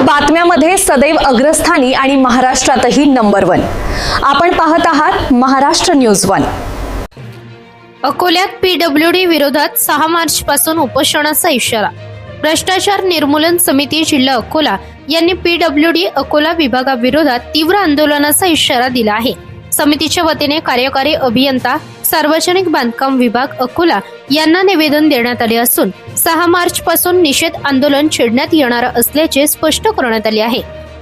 बातम्यामध्ये सदैव अग्रस्थानी आणि महाराष्ट्रातही नंबर 1। आपण पाहत आहात महाराष्ट्र न्यूज 1। अकोल्यात पीडब्ल्यूडी विरोधात 6 मार्च पासून उपोषणाचा इशारा। भ्रष्टाचार निर्मूलन समिती जिल्हा अकोला यांनी पीडब्ल्यूडी अकोला विभागाविरोधात तीव्र आंदोलनाचा इशारा दिला आहे। समितीच्या वतीने कार्यकारी अभियंता सार्वजनिक बांधकाम विभाग अकोला यांना निवेदन देण्यात आले असून 6 मार्च पासून निषेध आंदोलन छेडण्यात येणार असल्याचे स्पष्ट करण्यात आले आहे।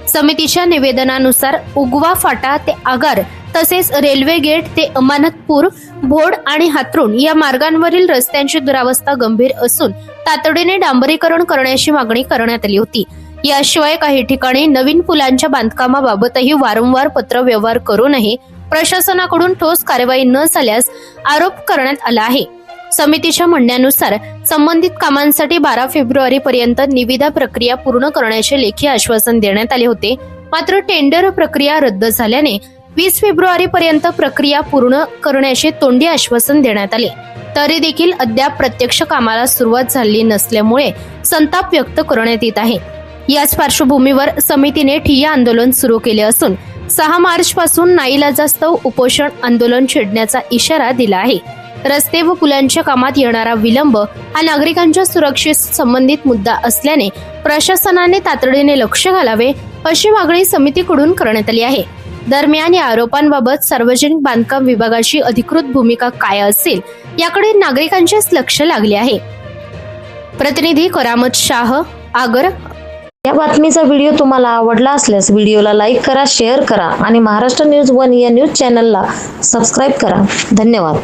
समितीच्या निवेदनानुसार उगवा फाटा ते आगार तसेच रेल्वे गेट ते अमानतपूर, भोड आणि हातरुण या मार्गांवरील रस्त्यांची दुरावस्था गंभीर असून तातडीने डांबरीकरण करण्याची मागणी करण्यात आली होती। याशिवाय काही ठिकाणी नवीन पुलांच्या बांधकामाबाबतही वारंवार पत्रव्यवहार करूनही प्रशासनाकडून ठोस कारवाई न झाल्यास आरोप करण्यात आला आहे। समितीच्या म्हणण्यानुसार संबंधित कामांसाठी 12 फेब्रुवारी पर्यंत निविदा प्रक्रिया पूर्ण करण्याचे लेखी आश्वासन देण्यात आले होते। मात्र टेंडर प्रक्रिया रद्द झाल्याने 20 फेब्रुवारी पर्यंत प्रक्रिया पूर्ण करण्याचे तोंडी आश्वासन देण्यात आले, तरी देखील अद्याप प्रत्यक्ष कामाला सुरुवात झाली नसल्यामुळे संताप व्यक्त करण्यात येत आहे। याच पार्श्वभूमीवर समितीने ठिय्या आंदोलन सुरू केले असून 6 मार्च पासून नाईलाजास्तव उपोषण आंदोलन छेडण्याचा इशारा दिला आहे। रस्ते व पुलांच्या कामात येणारा विलंब हा नागरिकांच्या सुरक्षेशी संबंधित मुद्दा असल्याने प्रशासनाने तातडीने लक्ष घालावे अशी मागणी समितीकडून करण्यात आली आहे। दरम्यान या आरोपांबाबत सार्वजनिक बांधकाम विभागाची अधिकृत भूमिका काय असेल याकडे नागरिकांचेच लक्ष लागले आहे। प्रतिनिधी करामत शाह, आगर। या बातमीचा व्हिडिओ तुम्हाला आवडला असल्यास व्हिडिओला लाईक करा, शेअर करा आणि महाराष्ट्र न्यूज 1 या न्यूज चॅनलला सबस्क्राईब करा। धन्यवाद।